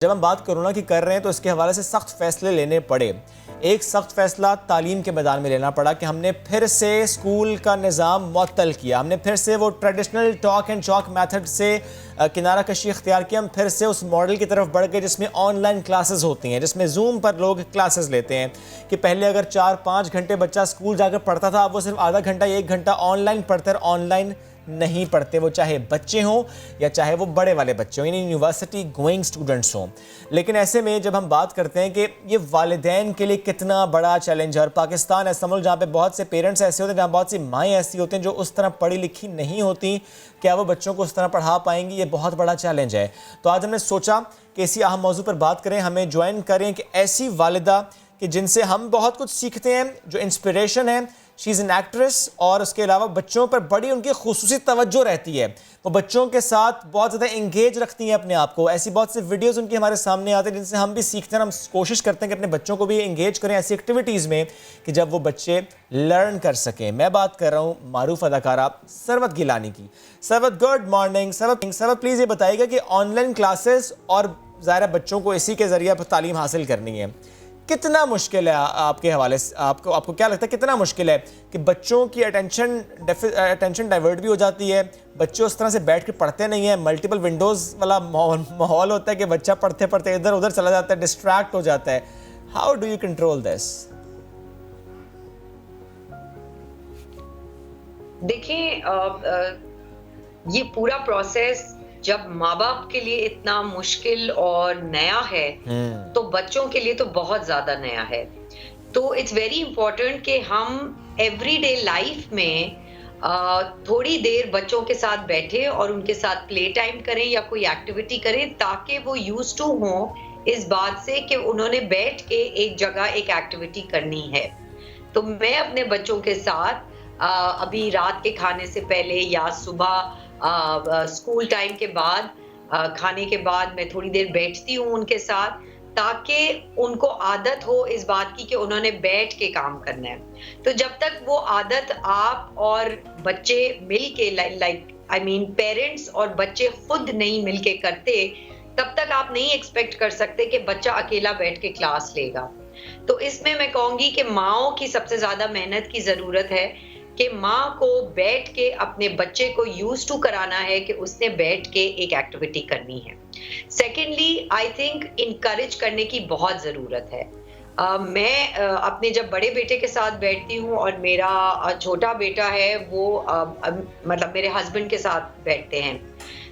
जब हम बात कोरोना की कर रहे हैं तो इसके हवाले से सख्त फैसले लेने पड़े। एक सख्त फैसला तालीम के मैदान में लेना पड़ा कि हमने फिर से स्कूल का निज़ाम मुअत्तल किया। हमने फिर से वो traditional talk and chalk method से किनारा कशी इख्तियार किया। हम फिर से उस मॉडल की तरफ बढ़ गए जिसमें ऑनलाइन क्लासेस होती हैं, जिसमें जूम पर लोग क्लासेस लेते हैं। कि पहले अगर 4-5 घंटे बच्चा स्कूल जाकर पढ़ता था, अब वो सिर्फ आधा घंटा 1 घंटा ऑनलाइन पढ़ते हैं। ऑनलाइन नहीं पढ़ते, वो चाहे बच्चे हों या चाहे वो बड़े वाले बच्चे हों, यानी यूनिवर्सिटी गोइंग स्टूडेंट्स हों। लेकिन ऐसे में जब हम बात करते हैं कि ये वालिदैन के लिए कितना बड़ा चैलेंज है, और पाकिस्तान ऐसा मुल्क जहाँ पे बहुत से पेरेंट्स ऐसे होते हैं, जहाँ बहुत सी माएँ ऐसी होती हैं जो उस तरह पढ़ी लिखी नहीं होती, क्या वो बच्चों को उस तरह पढ़ा पाएंगी, ये बहुत बड़ा चैलेंज है। तो आज हमने सोचा कि इसी अहम मौजू पर बात करें। हमें ज्वाइन करें कि ऐसी वालिदा कि जिनसे हम बहुत कुछ सीखते हैं, जो इंस्पिरेशन है। शी इज़ एन एक्ट्रेस, और उसके अलावा बच्चों पर बड़ी उनकी खुसूसी तवज्जो रहती है। वो बच्चों के साथ बहुत ज़्यादा इंगेज रखती हैं अपने आप को। ऐसी बहुत सी वीडियोज़ उनकी हमारे सामने आते हैं जिनसे हम भी सीखते हैं। हम कोशिश करते हैं कि अपने बच्चों को भी इंगेज करें ऐसी एक्टिविटीज़ में कि जब वो बच्चे लर्न कर सकें। मैं बात कर रहा हूँ मारूफ अदाकारा सरवत गिलानी की। Sarwat, good morning. Sarwat please ये बताइएगा कि ऑनलाइन क्लासेस और ज़ाहिर बच्चों को इसी के ज़रिए तालीम हासिल करनी है, कितना मुश्किल है आपके हवाले से? आपको क्या लगता है कितना मुश्किल है कि बच्चों की अटेंशन डाइवर्ट भी हो जाती है, बच्चे उस तरह से बैठ के पढ़ते नहीं हैं, मल्टीपल विंडोज़ वाला माहौल होता है कि बच्चा पढ़ते पढ़ते इधर उधर चला जाता है, डिस्ट्रैक्ट हो जाता है। How do you control this? देखिए, ये पूरा प्रोसेस जब माँ बाप के लिए इतना मुश्किल और नया है, तो बच्चों के लिए तो बहुत ज्यादा नया है। तो इट्स वेरी इंपॉर्टेंट कि हम एवरीडे लाइफ में थोड़ी देर बच्चों के साथ बैठे और उनके साथ प्ले टाइम करें या कोई एक्टिविटी करें, ताकि वो यूज टू हो इस बात से कि उन्होंने बैठ के एक जगह एक एक्टिविटी करनी है। तो मैं अपने बच्चों के साथ अभी रात के खाने से पहले या सुबह स्कूल टाइम के बाद, खाने के बाद मैं थोड़ी देर बैठती हूँ उनके साथ, ताकि उनको आदत हो इस बात की कि उन्होंने बैठ के काम करना है। तो जब तक वो आदत आप और बच्चे मिल के पेरेंट्स और बच्चे खुद नहीं मिल के करते, तब तक आप नहीं एक्सपेक्ट कर सकते कि बच्चा अकेला बैठ के क्लास लेगा। तो इसमें मैं कहूंगी कि माँओं की सबसे ज्यादा मेहनत की जरूरत है कि माँ को बैठ के अपने बच्चे को यूज टू कराना है कि उसने बैठ के एक एक्टिविटी करनी है। सेकेंडली, आई थिंक इनकरेज करने की बहुत जरूरत है। मैं अपने जब बड़े बेटे के साथ बैठती हूँ और मेरा छोटा बेटा है वो मतलब मेरे हस्बैंड के साथ बैठते हैं,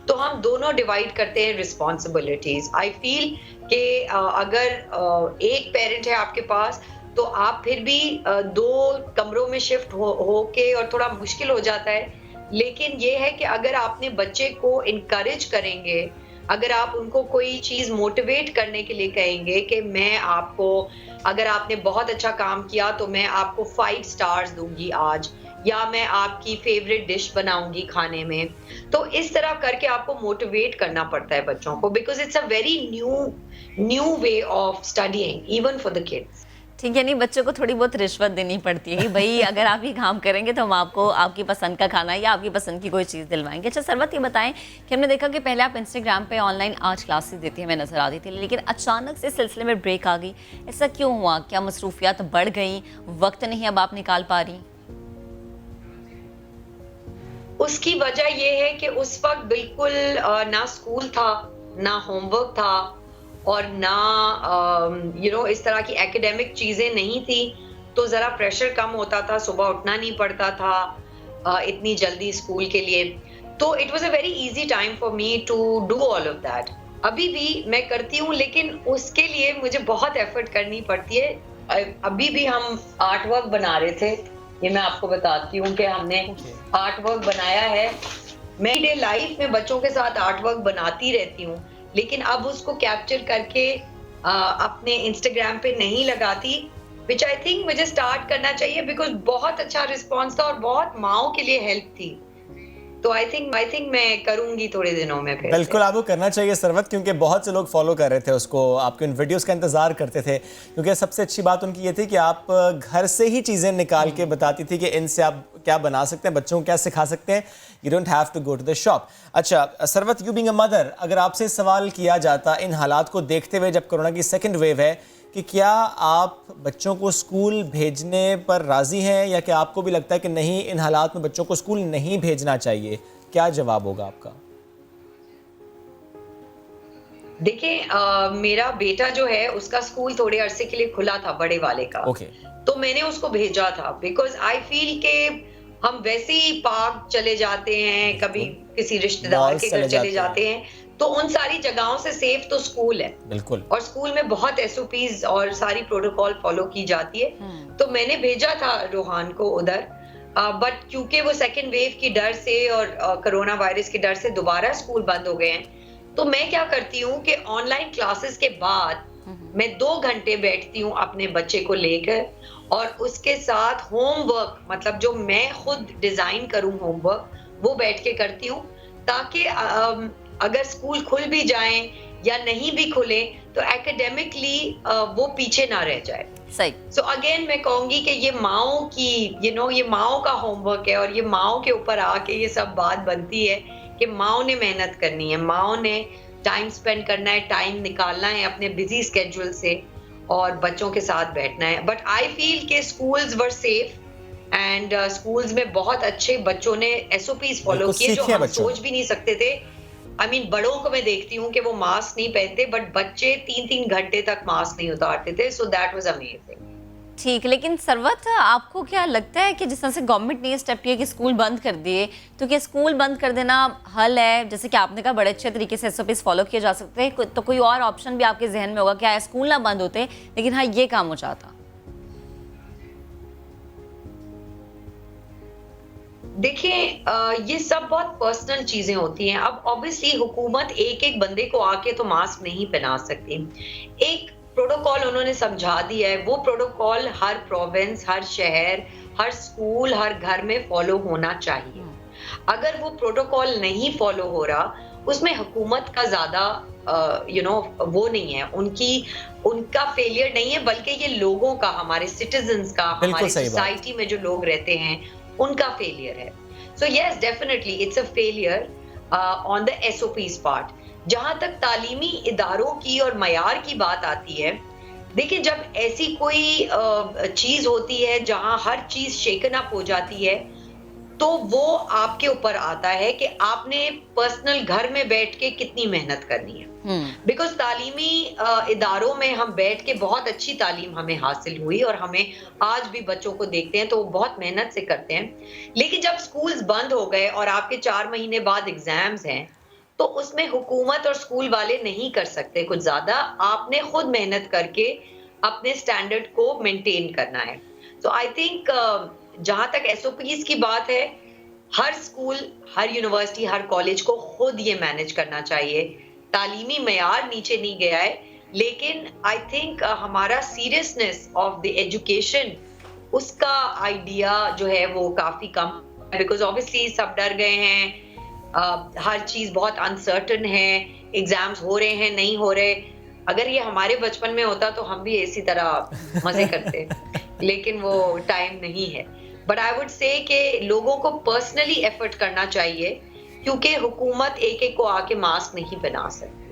तो हम दोनों डिवाइड करते हैं रिस्पॉन्सिबिलिटीज। आई फील कि अगर एक पेरेंट है आपके पास, तो आप फिर भी 2 कमरों में शिफ्ट हो के, और थोड़ा मुश्किल हो जाता है। लेकिन ये है कि अगर आपने बच्चे को इनकरेज करेंगे, अगर आप उनको कोई चीज मोटिवेट करने के लिए कहेंगे कि मैं आपको, अगर आपने बहुत अच्छा काम किया तो मैं आपको 5 स्टार्स दूंगी आज, या मैं आपकी फेवरेट डिश बनाऊंगी खाने में। तो इस तरह करके आपको मोटिवेट करना पड़ता है बच्चों को, because it's a very new way of studying even for the kids. ठीक है, नहीं बच्चों को थोड़ी बहुत रिश्वत देनी पड़ती है कि भाई अगर आप ये काम करेंगे तो हम आपको आपकी पसंद का खाना या आपकी पसंद की कोई चीज़ दिलवाएंगे। अच्छा सरवत, ये बताएं कि हमने देखा कि पहले आप इंस्टाग्राम पे ऑनलाइन आज क्लासेस देती हैं, मैं नज़र आती थी, लेकिन अचानक से सिलसिले में ब्रेक आ गई। ऐसा क्यों हुआ? क्या मसरूफियात बढ़ गई, वक्त नहीं अब आप निकाल पा रही? उसकी वजह ये है कि उस वक्त बिल्कुल ना स्कूल था, ना होमवर्क था, और ना इस तरह की एकेडमिक चीजें नहीं थी। तो जरा प्रेशर कम होता था, सुबह उठना नहीं पड़ता था इतनी जल्दी स्कूल के लिए। तो it was a very easy time for me to do all of that. अभी भी मैं करती हूँ, लेकिन उसके लिए मुझे बहुत एफर्ट करनी पड़ती है। अभी भी हम आर्ट वर्क बना रहे थे, ये मैं आपको बताती हूँ कि हमने आर्ट वर्क बनाया है। मैं डे लाइफ में बच्चों के साथ आर्ट वर्क बनाती रहती हूँ, लेकिन अब उसको कैप्चर करके अपने इंस्टाग्राम पे नहीं लगाती, विच आई थिंक मुझे स्टार्ट करना चाहिए, बिकॉज बहुत अच्छा रिस्पॉन्स था और बहुत माँओं के लिए हेल्प थी। तो आई थिंक मैं करूंगी थोड़े दिनों में फिर बिल्कुल आपको करना चाहिए सरवत, क्योंकि बहुत से लोग फॉलो कर रहे थे उसको, आपके उन वीडियोस का इंतजार करते थे, क्योंकि सबसे अच्छी बात उनकी ये थी कि आप घर से ही चीज़ें निकाल के बताती थी कि इनसे आप क्या बना सकते हैं, बच्चों को क्या सिखा सकते हैं, you don't have to go to the shop. अच्छा Sarwat, you being a mother, अगर आपसे सवाल किया जाता इन हालात को देखते हुए जब कोरोना की सेकेंड वेव है, कि क्या आप बच्चों को स्कूल भेजने पर राज़ी हैं, या क्या आपको भी लगता है कि नहीं, इन हालात में बच्चों को स्कूल नहीं भेजना चाहिए, क्या जवाब होगा आपका? देखिए, मेरा बेटा जो है उसका स्कूल थोड़े अरसे के लिए खुला था, बड़े वाले का। ओके। तो मैंने उसको भेजा था, बिकॉज आई फील के हम वैसे ही पार्क चले जाते हैं, कभी किसी रिश्तेदार Malls के घर चले जाते हैं, तो उन सारी जगहों से सेफ तो स्कूल है। बिल्कुल। और स्कूल में बहुत एसओपीज और सारी प्रोटोकॉल फॉलो की जाती है। तो मैंने भेजा था रोहान को उधर, बट क्योंकि वो सेकेंड वेव की डर से और कोरोना वायरस के डर से दोबारा स्कूल बंद हो गए हैं, तो मैं क्या करती हूँ कि ऑनलाइन क्लासेस के बाद मैं 2 घंटे बैठती हूँ अपने बच्चे को लेकर, और उसके साथ होमवर्क, मतलब जो मैं खुद डिजाइन करूँ होमवर्क, वो बैठ के करती हूँ, ताकि अगर स्कूल खुल भी जाएं या नहीं भी खुले तो एकेडमिकली वो पीछे ना रह जाए। सही। सो अगेन मैं कहूंगी कि ये माओ की ये माओ का होमवर्क है, और ये माओ के ऊपर आके ये सब बात बनती है कि माओ ने मेहनत करनी है, माओ ने टाइम स्पेंड करना है, टाइम निकालना है अपने बिजी स्केड्यूल से और बच्चों के साथ बैठना है। बट आई फील के schools were safe and schools में बहुत अच्छे बच्चों ने एसओपीज फॉलो किए जो हम सोच भी नहीं सकते थे। आई मीन बड़ों को मैं देखती हूँ कि वो मास्क नहीं पहनते, बट बच्चे 3-3 घंटे तक मास्क नहीं उतारते थे। So that was amazing. ठीक, लेकिन सरवत, आपको क्या लगता है कि जिस तरह से गवर्नमेंट ने स्टेप लिया कि स्कूल बंद कर दिए, तो क्या स्कूल बंद कर देना हल है? जैसे कि आपने कहा बड़े अच्छे तरीके से एसओपीज फॉलो किए जा सकते हैं, तो कोई और ऑप्शन भी आपके जहन में होगा क्या? स्कूल ना बंद होते लेकिन हाँ ये काम हो जाता? देखिए, ये सब बहुत पर्सनल चीजें होती हैं। अब ऑब्वियसली हुकूमत एक बंदे को आके तो मास्क नहीं पहना सकती। एक प्रोटोकॉल उन्होंने समझा दिया है, वो प्रोटोकॉल हर प्रोविंस, हर शहर, हर स्कूल, हर घर में फॉलो होना चाहिए। अगर वो प्रोटोकॉल नहीं फॉलो हो रहा, उसमें हुकूमत का ज्यादा वो नहीं है, उनका फेलियर नहीं है, बल्कि ये लोगों का, हमारे सिटीजन्स का, हमारी सोसाइटी में जो लोग रहते हैं उनका फेलियर है। So yes, definitely it's a failure on the SOPs part. जहां तक तालीमी इदारों की और मयार की बात आती है, देखिए जब ऐसी कोई चीज होती है जहां हर चीज शेकन अप हो जाती है, तो वो आपके ऊपर आता है कि आपने पर्सनल घर में बैठ के कितनी मेहनत करनी है। बिकॉज तालीमी इदारों में हम बैठ के बहुत अच्छी तालीम हमें हासिल हुई, और हमें आज भी बच्चों को देखते हैं तो वो बहुत मेहनत से करते हैं। लेकिन जब स्कूल्स बंद हो गए और आपके 4 महीने बाद एग्जाम्स हैं, तो उसमें हुकूमत और स्कूल वाले नहीं कर सकते कुछ ज्यादा। आपने खुद मेहनत करके अपने स्टैंडर्ड को मेंटेन करना है। तो आई थिंक जहां तक एसओपीज की बात है, हर स्कूल, हर यूनिवर्सिटी, हर कॉलेज को खुद ये मैनेज करना चाहिए। तालीमी मयार नीचे नहीं गया है, लेकिन आई थिंक हमारा सीरियसनेस ऑफ द एजुकेशन, उसका आइडिया जो है वो काफी कम है। बिकॉज ऑब्वियसली सब डर गए हैं, हर चीज बहुत अनसर्टन है, एग्जाम्स हो रहे हैं, नहीं हो रहे। अगर ये हमारे बचपन में होता तो हम भी इसी तरह मजे करते, लेकिन वो टाइम नहीं है। बट आई वुड से कि लोगों को पर्सनली एफर्ट करना चाहिए, क्योंकि हुकूमत एक को आके मास्क नहीं पहना सकती।